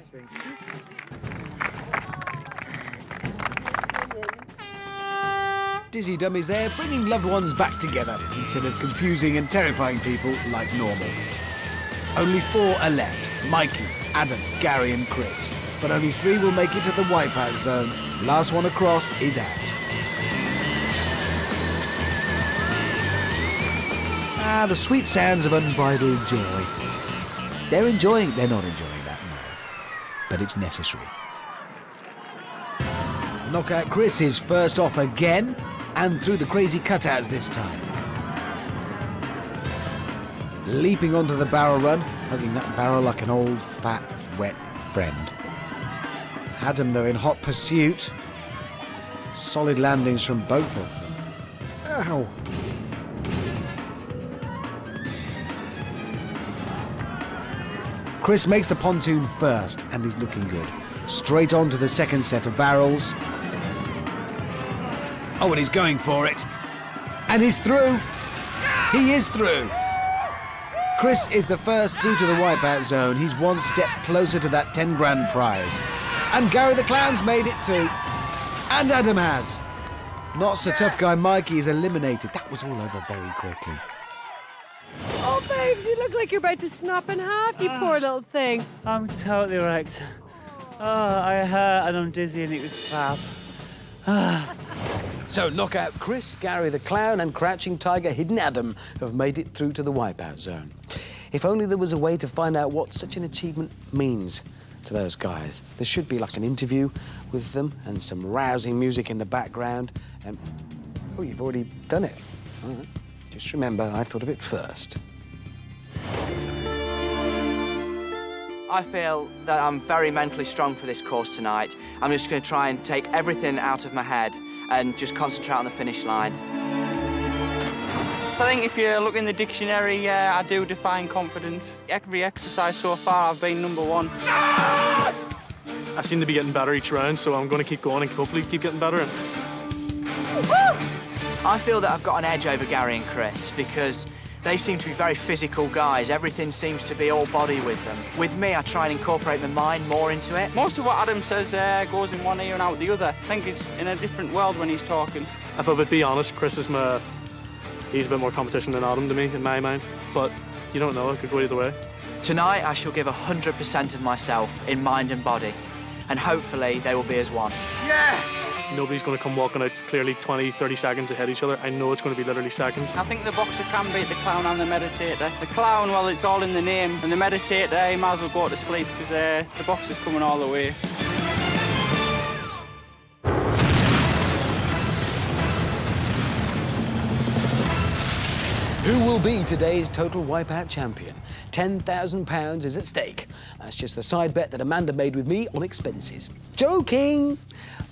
Dizzy Dummies there, bringing loved ones back together instead of confusing and terrifying people like normal. Only 4 are left. Mikey, Adam, Gary and Chris. But only 3 will make it to the Wipeout zone. Last one across is out. Ah, the sweet sounds of unbridled joy. They're not enjoying that, no. But it's necessary. Knockout Chris is first off again, and through the crazy cutouts this time. Leaping onto the barrel run, hugging that barrel like an old, fat, wet friend. Adam, though, in hot pursuit. Solid landings from both of them. Ow! Chris makes the pontoon first, and he's looking good. Straight on to the second set of barrels. Oh, and he's going for it. And he's through. He is through. Chris is the first through to the Wipeout zone. He's one step closer to that 10 grand prize. And Gary the Clown's made it too. And Adam has. Not So Tough Guy Mikey is eliminated. That was all over very quickly. Oh, babes, you look like you're about to snap in half, you poor little thing. I'm totally wrecked. Oh, I hurt and I'm dizzy and it was fab. So Knockout Chris, Gary the Clown and Crouching Tiger Hidden Adam have made it through to the Wipeout zone. If only there was a way to find out what such an achievement means to those guys. There should be like an interview with them and some rousing music in the background. Oh, you've already done it. All right. Just remember, I thought of it first. I feel that I'm very mentally strong for this course tonight. I'm just going to try and take everything out of my head and just concentrate on the finish line. I think if you look in the dictionary, I do define confidence. Every exercise so far, I've been #1. I seem to be getting better each round, so I'm going to keep going and hopefully keep getting better. I feel that I've got an edge over Gary and Chris because they seem to be very physical guys. Everything seems to be all body with them. With me, I try and incorporate my mind more into it. Most of what Adam says goes in one ear and out the other. I think he's in a different world when he's talking. If I would be honest, Chris is he's a bit more competition than Adam to me, in my mind. But you don't know, it could go either way. Tonight, I shall give 100% of myself in mind and body. And hopefully, they will be as one. Yeah! Nobody's going to come walking out clearly 20, 30 seconds ahead of each other. I know it's going to be literally seconds. I think the boxer can beat the clown and the meditator. The clown, well, it's all in the name, and the meditator, he might as well go to sleep because the boxer's coming all the way. Who will be today's Total Wipeout champion? £10,000 is at stake. That's just the side bet that Amanda made with me on expenses. Joking!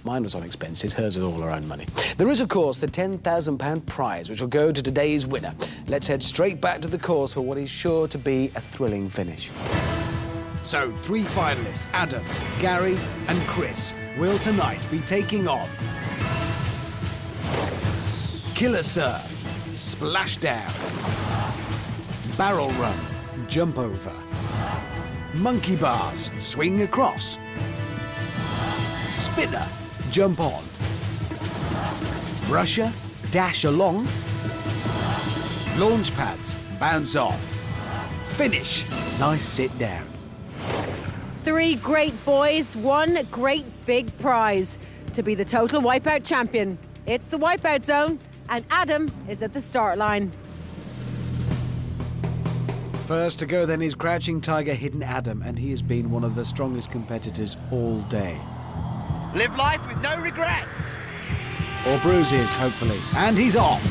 Mine was on expenses, hers is all her own money. There is, of course, the £10,000 prize, which will go to today's winner. Let's head straight back to the course for what is sure to be a thrilling finish. So, 3 finalists, Adam, Gary and Chris, will tonight be taking on Killer Surf, Splashdown, Barrel Run, Jump Over, Monkey Bars, Swing Across, Spinner, Jump On, Brusher, Dash Along, Launch Pads, Bounce Off, Finish, Nice Sit Down. 3 great boys, 1 great big prize to be the Total Wipeout champion. It's the Wipeout Zone, and Adam is at the start line. First to go then is Crouching Tiger, Hidden Adam, and he has been one of the strongest competitors all day. Live life with no regrets. Or bruises, hopefully. And he's off.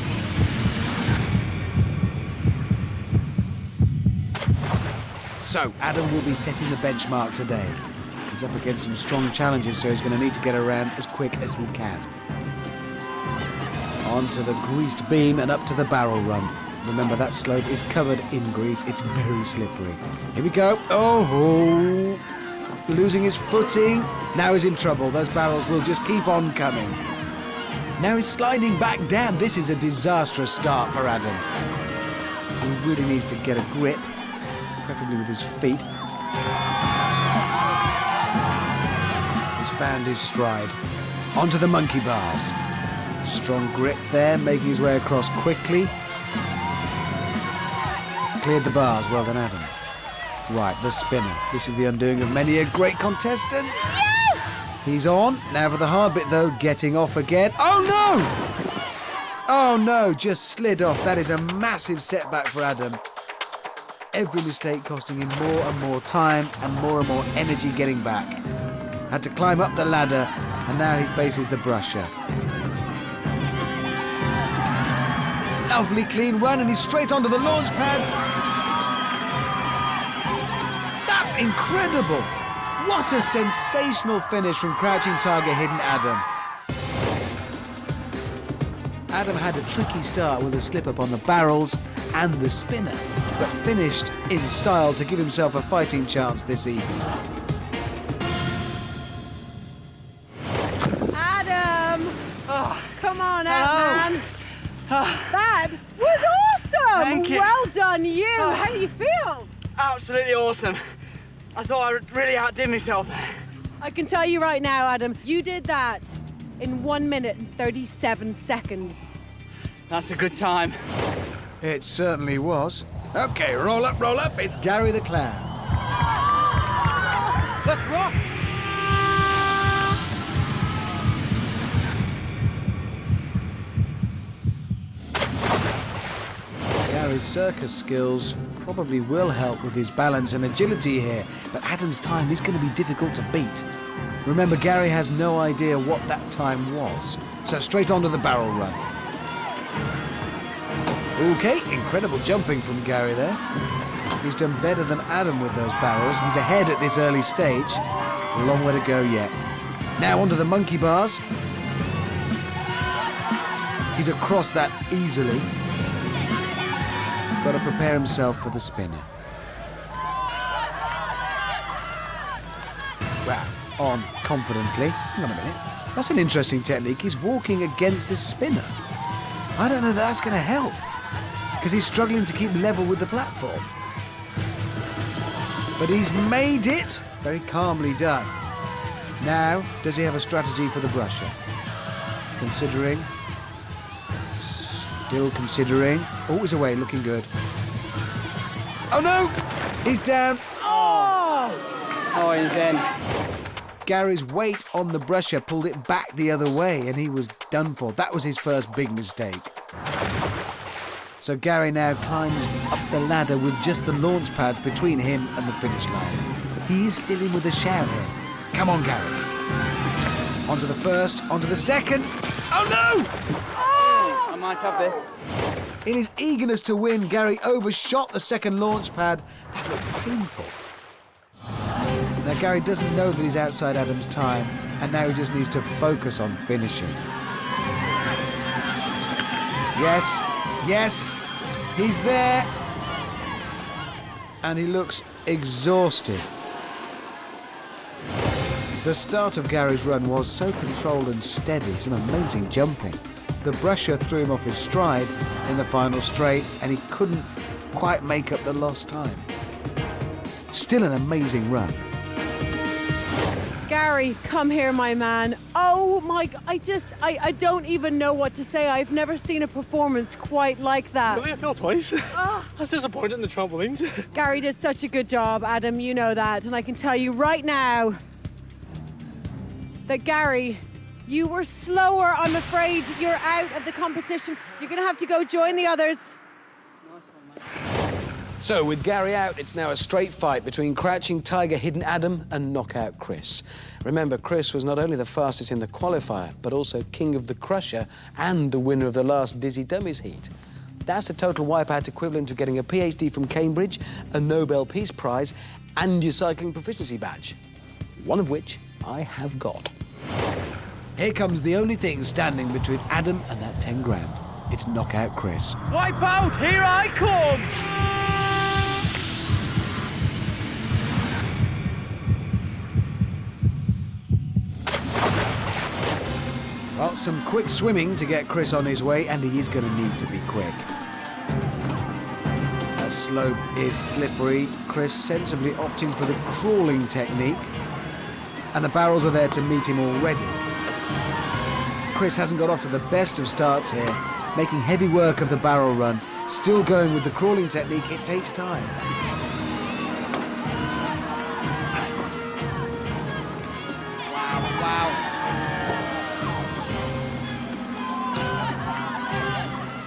So, Adam will be setting the benchmark today. He's up against some strong challenges, so he's going to need to get around as quick as he can. Onto the greased beam and up to the barrel run. Remember, that slope is covered in grease. It's very slippery. Here we go. Oh, losing his footing. Now he's in trouble. Those barrels will just keep on coming. Now he's sliding back down. This is a disastrous start for Adam. He really needs to get a grip, preferably with his feet. He's found his stride. Onto the monkey bars. Strong grip there, making his way across quickly. Cleared the bars, well done, Adam. Right, the spinner. This is the undoing of many a great contestant. Yes! He's on. Now for the hard bit, though, getting off again. Oh, no! Oh, no, just slid off. That is a massive setback for Adam. Every mistake costing him more and more time and more energy getting back. Had to climb up the ladder, and now he faces the brusher. Lovely clean run, and he's straight onto the launch pads. That's incredible! What a sensational finish from Crouching Tiger, Hidden Adam. Adam had a tricky start with a slip-up on the barrels and the spinner, but finished in style to give himself a fighting chance this evening. Adam! Come on out, man. That was awesome! Thank you. Well done, you. How do you feel? Absolutely awesome. I thought I really outdid myself. I can tell you right now, Adam, you did that in 1 minute and 37 seconds. That's a good time. It certainly was. Okay, roll up, it's Gary the Clown. Let's rock! Gary's circus skills probably will help with his balance and agility here, but Adam's time is going to be difficult to beat. Remember, Gary has no idea what that time was, so straight onto the barrel run. Okay, incredible jumping from Gary there. He's done better than Adam with those barrels. He's ahead at this early stage. A long way to go yet. Now onto the monkey bars. He's across that easily. Got to prepare himself for the spinner. Wow, on confidently. Hang on a minute. That's an interesting technique. He's walking against the spinner. I don't know that that's going to help, because he's struggling to keep level with the platform. But he's made it. Very calmly done. Now, does he have a strategy for the brusher? Considering. Still considering. Oh, he's away, looking good. Oh no! He's down. Oh! Oh, he's in. Gary's weight on the brusher pulled it back the other way and he was done for. That was his first big mistake. So Gary now climbs up the ladder with just the launch pads between him and the finish line. He is still in with a shout here. Come on, Gary. Onto the first, onto the second. Oh no! Oh! I might have this. In his eagerness to win, Gary overshot the second launch pad. That looked painful. Now, Gary doesn't know that he's outside Adam's time, and now he just needs to focus on finishing. Yes, yes, he's there. And he looks exhausted. The start of Gary's run was so controlled and steady, some amazing jumping. The brusher threw him off his stride in the final straight, and he couldn't quite make up the lost time. Still an amazing run. Gary, come here, my man. Oh my, I don't even know what to say. I've never seen a performance quite like that. Really, I fell twice. That's disappointing in the trampolines. Gary did such a good job, Adam, you know that. And I can tell you right now that, Gary, you were slower. I'm afraid you're out of the competition. You're going to have to go join the others. So, with Gary out, it's now a straight fight between Crouching Tiger, Hidden Adam and Knockout Chris. Remember, Chris was not only the fastest in the qualifier, but also king of the Crusher and the winner of the last Dizzy Dummies heat. That's the total Wipeout equivalent of getting a PhD from Cambridge, a Nobel Peace Prize, and your cycling proficiency badge. One of which I have got. Here comes the only thing standing between Adam and that 10 grand. It's Knockout Chris. Wipeout, here I come! Well, some quick swimming to get Chris on his way, and he is going to need to be quick. That slope is slippery. Chris sensibly opting for the crawling technique, and the barrels are there to meet him already. Chris hasn't got off to the best of starts here, making heavy work of the barrel run. Still going with the crawling technique, it takes time.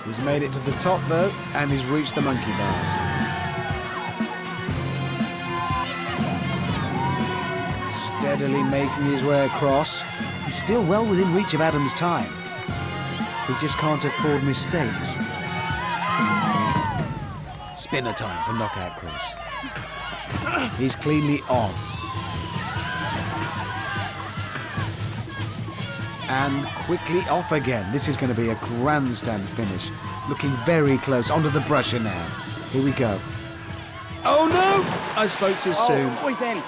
He's made it to the top, though, and he's reached the monkey bars. Steadily making his way across. He's still well within reach of Adam's time. He just can't afford mistakes. Spinner time for Knockout Chris. He's cleanly on. And quickly off again. This is going to be a grandstand finish. Looking very close. Onto the brusher now. Here we go. Oh no! I spoke too soon. Oh, he's in.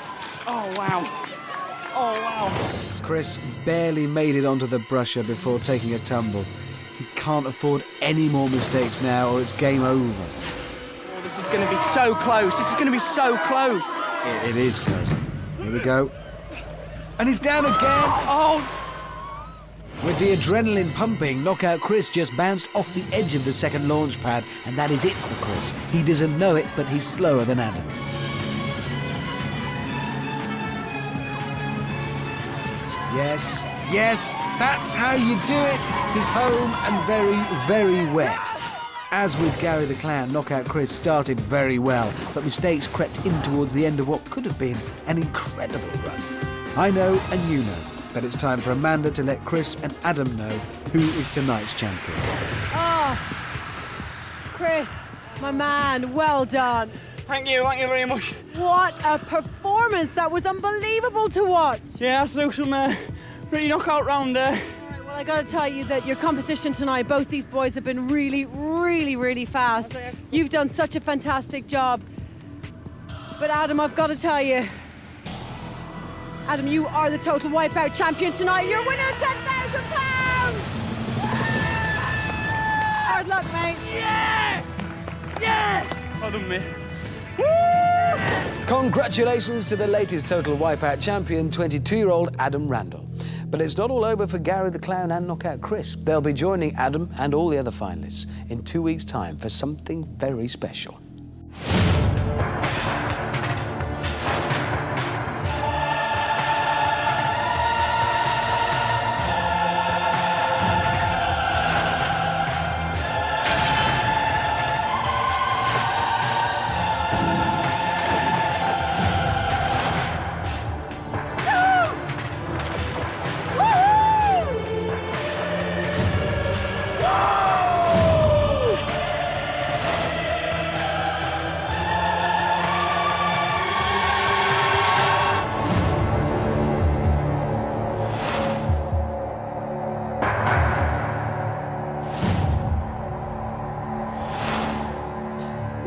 Oh, wow. Oh, wow. Chris barely made it onto the brusher before taking a tumble. He can't afford any more mistakes now or it's game over. Oh, this is going to be so close. This is going to be so close. It is close. Here we go. And he's down again. Oh! With the adrenaline pumping, Knockout Chris just bounced off the edge of the second launch pad, and that is it for Chris. He doesn't know it, but he's slower than Adam. Yes, yes, that's how you do it. He's home and very, very wet. As with Gary the Clown, Knockout Chris started very well, but mistakes crept in towards the end of what could have been an incredible run. I know and you know. But it's time for Amanda to let Chris and Adam know who is tonight's champion. Oh, Chris, my man, well done. Thank you very much. What a performance. That was unbelievable to watch. Yeah, I threw some pretty knockout round there. Right, well, I got to tell you that your competition tonight, both these boys have been really, really, really fast. You've done such a fantastic job. But Adam, I've got to tell you, Adam, you are the total Wipeout champion tonight. You're winner of £10,000! Hard luck, mate. Yes! Yes! Well done, mate. Congratulations to the latest total Wipeout champion, 22-year-old Adam Randall. But it's not all over for Gary the Clown and Knockout Chris. They'll be joining Adam and all the other finalists in 2 weeks' time for something very special.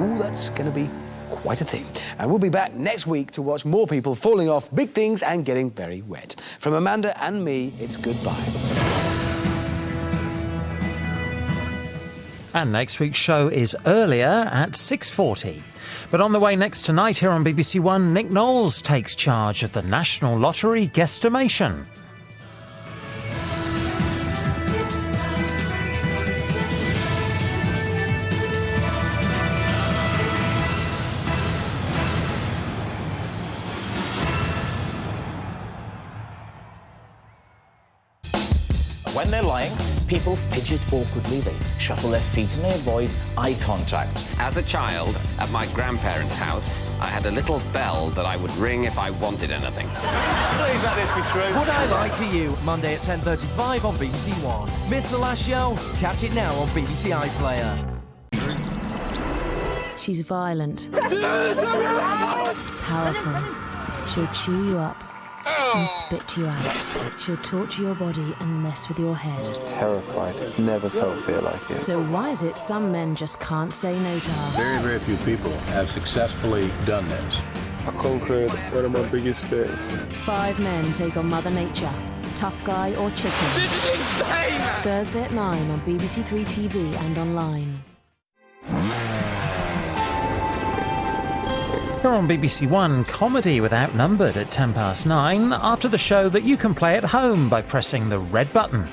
Ooh, that's going to be quite a thing. And we'll be back next week to watch more people falling off big things and getting very wet. From Amanda and me, it's goodbye. And next week's show is earlier at 6:40. But on the way next tonight here on BBC One, Nick Knowles takes charge of the National Lottery guesstimation. When they're lying, people fidget awkwardly, they shuffle their feet and they avoid eye contact. As a child, at my grandparents' house, I had a little bell that I would ring if I wanted anything. Please let this be true. Would I Lie to You? Monday at 10:35 on BBC One. Miss the last show? Catch it now on BBC iPlayer. She's violent. Powerful. She'll chew you up and spit you out. She'll torture your body and mess with your head. Terrified. Never felt fear like it. So why is it some men just can't say no to her? Very, very few people have successfully done this. I conquered one of my biggest fears. 5 men take on Mother Nature. Tough Guy or Chicken. This is insane! Thursday at 9 on BBC Three TV and online. Here on BBC One, comedy with Outnumbered at 9:10 after the show that you can play at home by pressing the red button.